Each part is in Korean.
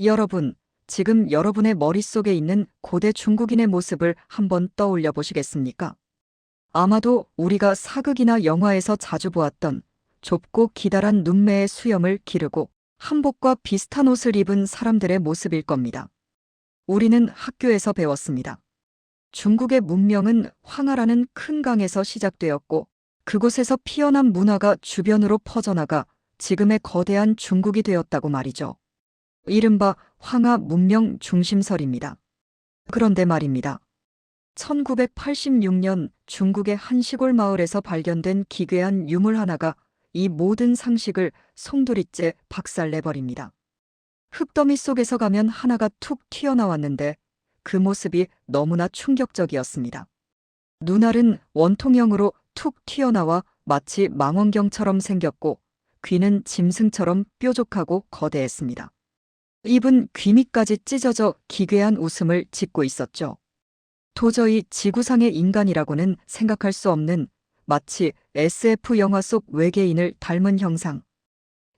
여러분, 지금 여러분의 머릿속에 있는 고대 중국인의 모습을 한번 떠올려 보시겠습니까? 아마도 우리가 사극이나 영화에서 자주 보았던 좁고 기다란 눈매의 수염을 기르고 한복과 비슷한 옷을 입은 사람들의 모습일 겁니다. 우리는 학교에서 배웠습니다. 중국의 문명은 황하라는 큰 강에서 시작되었고 그곳에서 피어난 문화가 주변으로 퍼져나가 지금의 거대한 중국이 되었다고 말이죠. 이른바 황하 문명 중심설입니다. 그런데 말입니다. 1986년 중국의 한 시골 마을에서 발견된 기괴한 유물 하나가 이 모든 상식을 송두리째 박살내버립니다. 흙더미 속에서 가면 하나가 툭 튀어나왔는데 그 모습이 너무나 충격적이었습니다. 눈알은 원통형으로 툭 튀어나와 마치 망원경처럼 생겼고 귀는 짐승처럼 뾰족하고 거대했습니다. 입은 귀 밑까지 찢어져 기괴한 웃음을 짓고 있었죠. 도저히 지구상의 인간이라고는 생각할 수 없는 마치 SF 영화 속 외계인을 닮은 형상.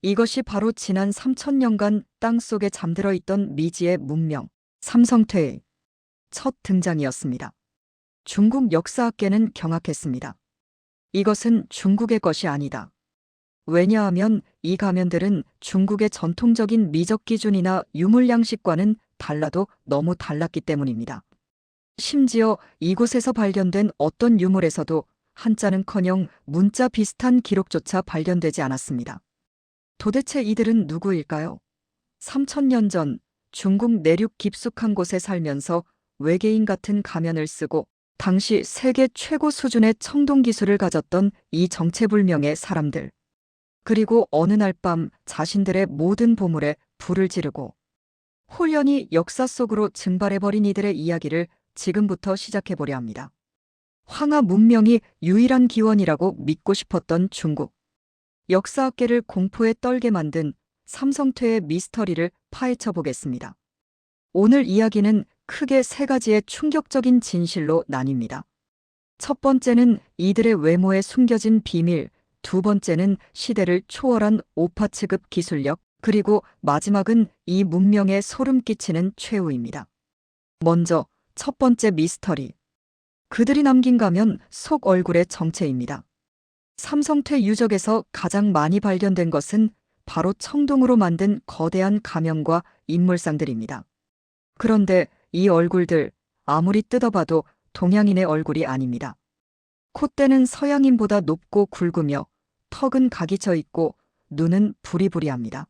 이것이 바로 지난 3000년간 땅속에 잠들어 있던 미지의 문명, 삼성퇴의 첫 등장이었습니다. 중국 역사학계는 경악했습니다. 이것은 중국의 것이 아니다. 왜냐하면 이 가면들은 중국의 전통적인 미적 기준이나 유물 양식과는 달라도 너무 달랐기 때문입니다. 심지어 이곳에서 발견된 어떤 유물에서도 한자는커녕 문자 비슷한 기록조차 발견되지 않았습니다. 도대체 이들은 누구일까요? 3000년 전 중국 내륙 깊숙한 곳에 살면서 외계인 같은 가면을 쓰고 당시 세계 최고 수준의 청동 기술을 가졌던 이 정체불명의 사람들. 그리고 어느 날 밤 자신들의 모든 보물에 불을 지르고 홀연히 역사 속으로 증발해버린 이들의 이야기를 지금부터 시작해보려 합니다. 황하 문명이 유일한 기원이라고 믿고 싶었던 중국. 역사학계를 공포에 떨게 만든 삼성퇴의 미스터리를 파헤쳐 보겠습니다. 오늘 이야기는 크게 세 가지의 충격적인 진실로 나뉩니다. 첫 번째는 이들의 외모에 숨겨진 비밀, 두 번째는 시대를 초월한 오파 취급 기술력, 그리고 마지막은 이 문명에 소름 끼치는 최후입니다. 먼저 첫 번째 미스터리. 그들이 남긴 가면 속 얼굴의 정체입니다. 삼성퇴 유적에서 가장 많이 발견된 것은 바로 청동으로 만든 거대한 가면과 인물상들입니다. 그런데 이 얼굴들 아무리 뜯어봐도 동양인의 얼굴이 아닙니다. 콧대는 서양인보다 높고 굵으며 턱은 각이 쳐 있고 눈은 부리부리합니다.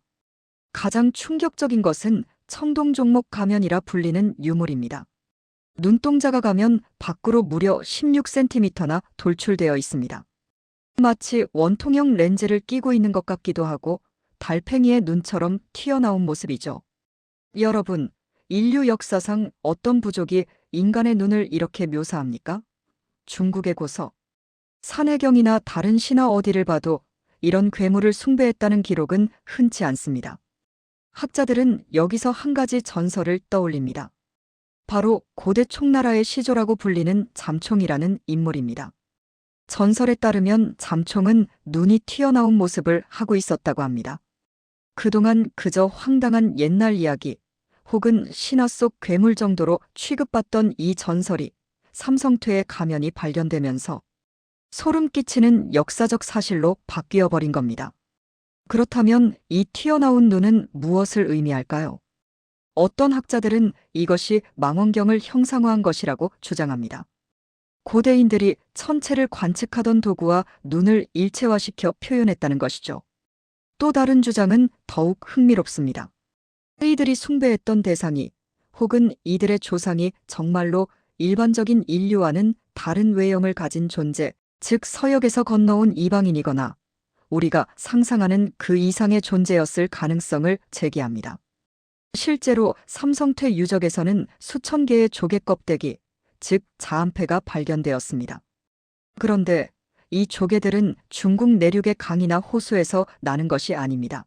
가장 충격적인 것은 청동종목 가면이라 불리는 유물입니다. 눈동자가 가면 밖으로 무려 16cm나 돌출되어 있습니다. 마치 원통형 렌즈를 끼고 있는 것 같기도 하고 달팽이의 눈처럼 튀어나온 모습이죠. 여러분, 인류 역사상 어떤 부족이 인간의 눈을 이렇게 묘사합니까? 중국의 고서, 산해경이나 다른 신화 어디를 봐도 이런 괴물을 숭배했다는 기록은 흔치 않습니다. 학자들은 여기서 한 가지 전설을 떠올립니다. 바로 고대 총나라의 시조라고 불리는 잠총이라는 인물입니다. 전설에 따르면 잠총은 눈이 튀어나온 모습을 하고 있었다고 합니다. 그동안 그저 황당한 옛날 이야기 혹은 신화 속 괴물 정도로 취급받던 이 전설이 삼성퇴의 가면이 발견되면서 소름 끼치는 역사적 사실로 바뀌어 버린 겁니다. 그렇다면 이 튀어나온 눈은 무엇을 의미할까요? 어떤 학자들은 이것이 망원경을 형상화한 것이라고 주장합니다. 고대인들이 천체를 관측하던 도구와 눈을 일체화시켜 표현했다는 것이죠. 또 다른 주장은 더욱 흥미롭습니다. 이들이 숭배했던 대상이 혹은 이들의 조상이 정말로 일반적인 인류와는 다른 외형을 가진 존재, 즉 서역에서 건너온 이방인이거나 우리가 상상하는 그 이상의 존재였을 가능성을 제기합니다. 실제로 삼성퇴 유적에서는 수천 개의 조개 껍데기, 즉 자암패가 발견되었습니다. 그런데 이 조개들은 중국 내륙의 강이나 호수에서 나는 것이 아닙니다.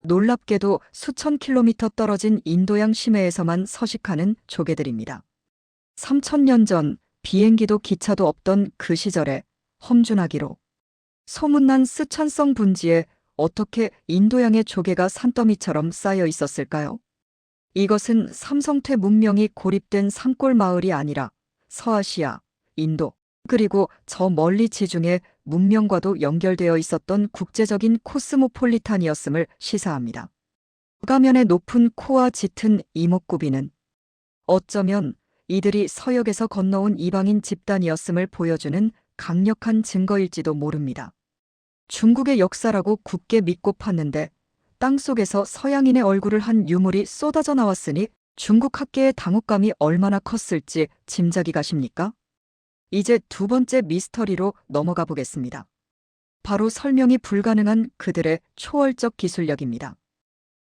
놀랍게도 수천 킬로미터 떨어진 인도양 심해에서만 서식하는 조개들입니다. 3000년 전 비행기도 기차도 없던 그 시절에 험준하기로 소문난 쓰촨성 분지에 어떻게 인도양의 조개가 산더미처럼 쌓여 있었을까요? 이것은 삼성태 문명이 고립된 산골 마을이 아니라 서아시아, 인도, 그리고 저 멀리 지중해 문명과도 연결되어 있었던 국제적인 코스모폴리탄이었음을 시사합니다. 가면의 높은 코와 짙은 이목구비는 어쩌면 이들이 서역에서 건너온 이방인 집단이었음을 보여주는 강력한 증거일지도 모릅니다. 중국의 역사라고 굳게 믿고 팠는데 땅속에서 서양인의 얼굴을 한 유물이 쏟아져 나왔으니 중국 학계의 당혹감이 얼마나 컸을지 짐작이 가십니까? 이제 두 번째 미스터리로 넘어가 보겠습니다. 바로 설명이 불가능한 그들의 초월적 기술력입니다.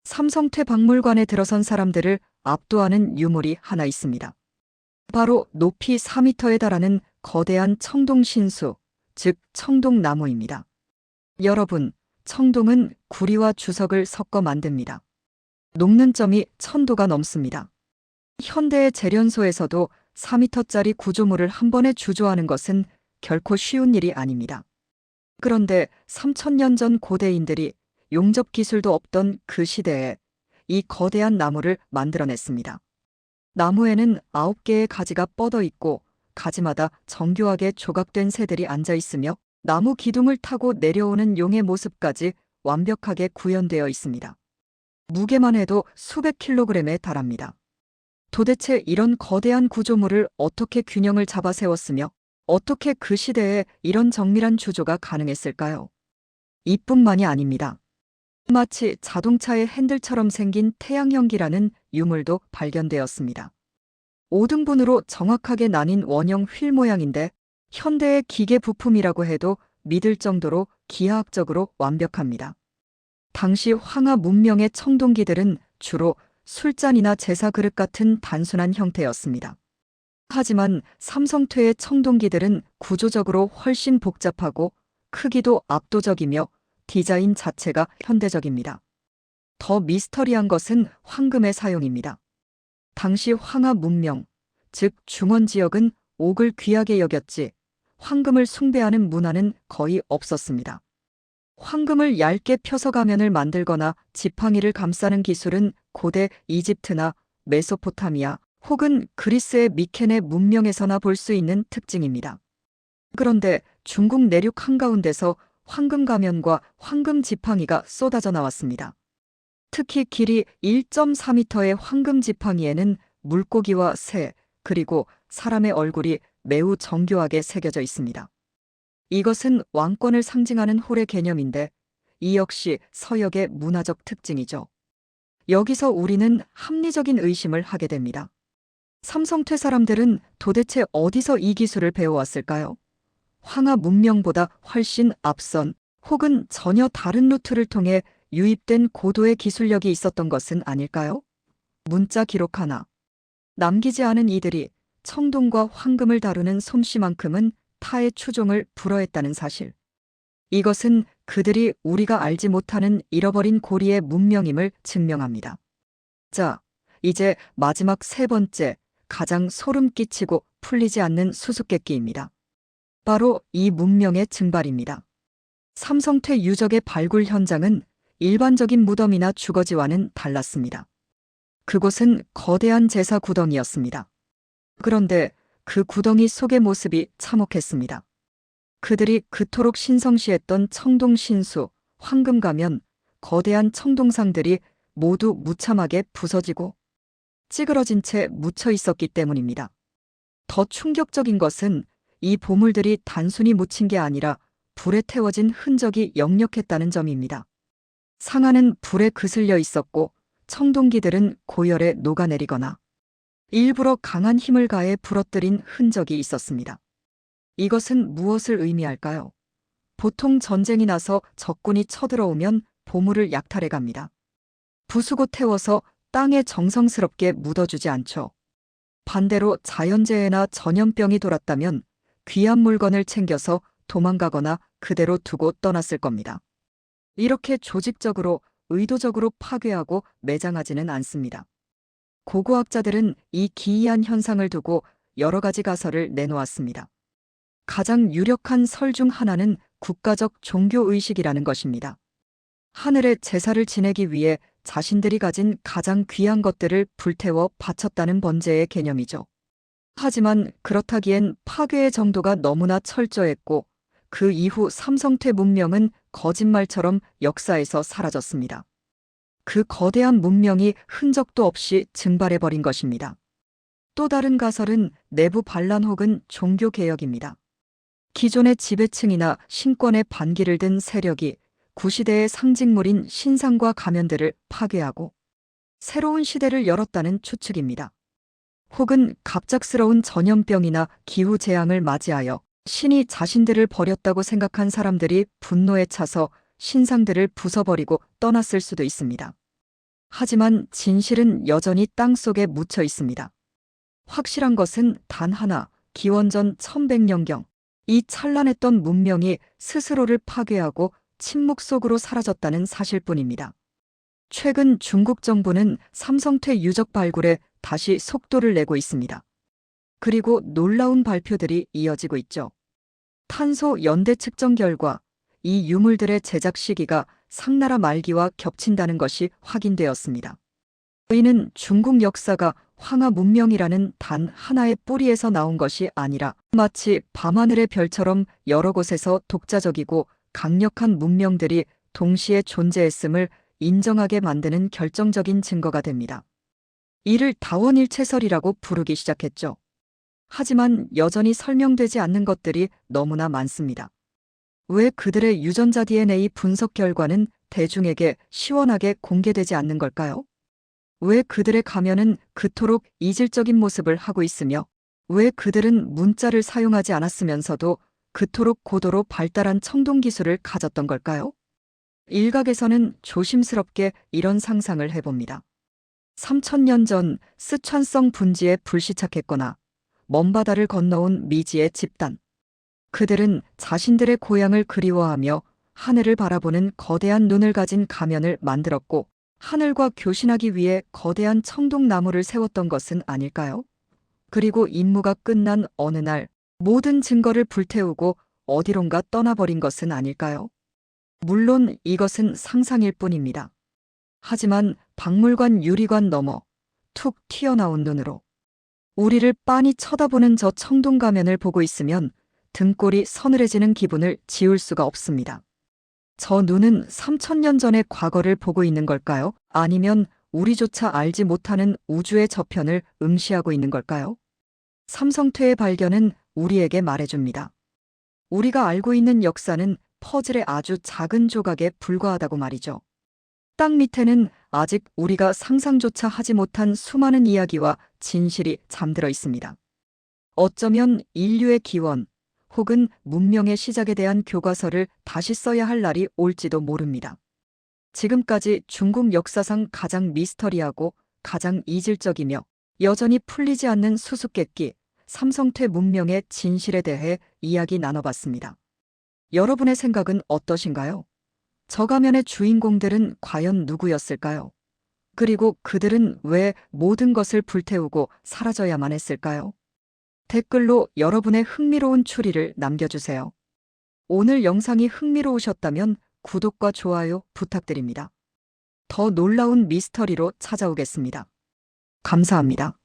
삼성태 박물관에 들어선 사람들을 압도하는 유물이 하나 있습니다. 바로 높이 4m에 달하는 거대한 청동신수, 즉 청동나무입니다. 여러분, 청동은 구리와 주석을 섞어 만듭니다. 녹는 점이 1000도가 넘습니다. 현대의 재련소에서도 4m짜리 구조물을 한 번에 주조하는 것은 결코 쉬운 일이 아닙니다. 그런데 3000년 전 고대인들이 용접 기술도 없던 그 시대에 이 거대한 나무를 만들어냈습니다. 나무에는 9개의 가지가 뻗어 있고 가지마다 정교하게 조각된 새들이 앉아 있으며 나무 기둥을 타고 내려오는 용의 모습까지 완벽하게 구현되어 있습니다. 무게만 해도 수백 킬로그램에 달합니다. 도대체 이런 거대한 구조물을 어떻게 균형을 잡아 세웠으며 어떻게 그 시대에 이런 정밀한 주조가 가능했을까요? 이뿐만이 아닙니다. 마치 자동차의 핸들처럼 생긴 태양형기라는 유물도 발견되었습니다. 5등분으로 정확하게 나뉜 원형 휠 모양인데 현대의 기계 부품이라고 해도 믿을 정도로 기하학적으로 완벽합니다. 당시 황하 문명의 청동기들은 주로 술잔이나 제사 그릇 같은 단순한 형태였습니다. 하지만 삼성퇴의 청동기들은 구조적으로 훨씬 복잡하고 크기도 압도적이며 디자인 자체가 현대적입니다. 더 미스터리한 것은 황금의 사용입니다. 당시 황하 문명, 즉 중원 지역은 옥을 귀하게 여겼지 황금을 숭배하는 문화는 거의 없었습니다. 황금을 얇게 펴서 가면을 만들거나 지팡이를 감싸는 기술은 고대 이집트나 메소포타미아 혹은 그리스의 미케네 문명에서나 볼 수 있는 특징입니다. 그런데 중국 내륙 한가운데서 황금 가면과 황금 지팡이가 쏟아져 나왔습니다. 특히 길이 1.4m의 황금 지팡이에는 물고기와 새, 그리고 사람의 얼굴이 매우 정교하게 새겨져 있습니다. 이것은 왕권을 상징하는 홀의 개념인데 이 역시 서역의 문화적 특징이죠. 여기서 우리는 합리적인 의심을 하게 됩니다. 삼성퇴 사람들은 도대체 어디서 이 기술을 배워왔을까요? 황하 문명보다 훨씬 앞선 혹은 전혀 다른 루트를 통해 유입된 고도의 기술력이 있었던 것은 아닐까요? 문자 기록 하나. 남기지 않은 이들이 청동과 황금을 다루는 솜씨만큼은 타의 추종을 불허했다는 사실. 이것은 그들이 우리가 알지 못하는 잃어버린 고리의 문명임을 증명합니다. 자, 이제 마지막 세 번째, 가장 소름 끼치고 풀리지 않는 수수께끼입니다. 바로 이 문명의 증발입니다. 삼성퇴 유적의 발굴 현장은 일반적인 무덤이나 주거지와는 달랐습니다. 그곳은 거대한 제사 구덩이였습니다. 그런데 그 구덩이 속의 모습이 참혹했습니다. 그들이 그토록 신성시했던 청동신수, 황금가면, 거대한 청동상들이 모두 무참하게 부서지고 찌그러진 채 묻혀 있었기 때문입니다. 더 충격적인 것은 이 보물들이 단순히 묻힌 게 아니라 불에 태워진 흔적이 역력했다는 점입니다. 상아는 불에 그슬려 있었고 청동기들은 고열에 녹아내리거나 일부러 강한 힘을 가해 부러뜨린 흔적이 있었습니다. 이것은 무엇을 의미할까요? 보통 전쟁이 나서 적군이 쳐들어오면 보물을 약탈해 갑니다. 부수고 태워서 땅에 정성스럽게 묻어주지 않죠. 반대로 자연재해나 전염병이 돌았다면 귀한 물건을 챙겨서 도망가거나 그대로 두고 떠났을 겁니다. 이렇게 조직적으로, 의도적으로 파괴하고 매장하지는 않습니다. 고고학자들은 이 기이한 현상을 두고 여러 가지 가설을 내놓았습니다. 가장 유력한 설 중 하나는 국가적 종교의식이라는 것입니다. 하늘에 제사를 지내기 위해 자신들이 가진 가장 귀한 것들을 불태워 바쳤다는 번제의 개념이죠. 하지만 그렇다기엔 파괴의 정도가 너무나 철저했고 그 이후 삼성태 문명은 거짓말처럼 역사에서 사라졌습니다. 그 거대한 문명이 흔적도 없이 증발해버린 것입니다. 또 다른 가설은 내부 반란 혹은 종교 개혁입니다. 기존의 지배층이나 신권의 반기를 든 세력이 구시대의 상징물인 신상과 가면들을 파괴하고 새로운 시대를 열었다는 추측입니다. 혹은 갑작스러운 전염병이나 기후재앙을 맞이하여 신이 자신들을 버렸다고 생각한 사람들이 분노에 차서 신상들을 부숴버리고 떠났을 수도 있습니다. 하지만 진실은 여전히 땅속에 묻혀 있습니다. 확실한 것은 단 하나, 기원전 1100년경 이 찬란했던 문명이 스스로를 파괴하고 침묵 속으로 사라졌다는 사실뿐입니다. 최근 중국 정부는 삼성태 유적 발굴에 다시 속도를 내고 있습니다. 그리고 놀라운 발표들이 이어지고 있죠. 탄소 연대 측정 결과 이 유물들의 제작 시기가 상나라 말기와 겹친다는 것이 확인되었습니다. 이는 중국 역사가 황하 문명이라는 단 하나의 뿌리에서 나온 것이 아니라 마치 밤하늘의 별처럼 여러 곳에서 독자적이고 강력한 문명들이 동시에 존재했음을 인정하게 만드는 결정적인 증거가 됩니다. 이를 다원일체설이라고 부르기 시작했죠. 하지만 여전히 설명되지 않는 것들이 너무나 많습니다. 왜 그들의 유전자 DNA 분석 결과는 대중에게 시원하게 공개되지 않는 걸까요? 왜 그들의 가면은 그토록 이질적인 모습을 하고 있으며 왜 그들은 문자를 사용하지 않았으면서도 그토록 고도로 발달한 청동 기술을 가졌던 걸까요? 일각에서는 조심스럽게 이런 상상을 해봅니다. 3000년 전 스촨성 분지에 불시착했거나 먼 바다를 건너온 미지의 집단. 그들은 자신들의 고향을 그리워하며 하늘을 바라보는 거대한 눈을 가진 가면을 만들었고 하늘과 교신하기 위해 거대한 청동나무를 세웠던 것은 아닐까요? 그리고 임무가 끝난 어느 날 모든 증거를 불태우고 어디론가 떠나버린 것은 아닐까요? 물론 이것은 상상일 뿐입니다. 하지만 박물관 유리관 너머 툭 튀어나온 눈으로 우리를 빤히 쳐다보는 저 청동 가면을 보고 있으면 등골이 서늘해지는 기분을 지울 수가 없습니다. 저 눈은 3000년 전의 과거를 보고 있는 걸까요? 아니면 우리조차 알지 못하는 우주의 저편을 응시하고 있는 걸까요? 삼성태의 발견은 우리에게 말해줍니다. 우리가 알고 있는 역사는 퍼즐의 아주 작은 조각에 불과하다고 말이죠. 땅 밑에는 아직 우리가 상상조차 하지 못한 수많은 이야기와 진실이 잠들어 있습니다. 어쩌면 인류의 기원 혹은 문명의 시작에 대한 교과서를 다시 써야 할 날이 올지도 모릅니다. 지금까지 중국 역사상 가장 미스터리하고 가장 이질적이며 여전히 풀리지 않는 수수께끼 삼성태 문명의 진실에 대해 이야기 나눠봤습니다. 여러분의 생각은 어떠신가요? 저 가면의 주인공들은 과연 누구였을까요? 그리고 그들은 왜 모든 것을 불태우고 사라져야만 했을까요? 댓글로 여러분의 흥미로운 추리를 남겨주세요. 오늘 영상이 흥미로우셨다면 구독과 좋아요 부탁드립니다. 더 놀라운 미스터리로 찾아오겠습니다. 감사합니다.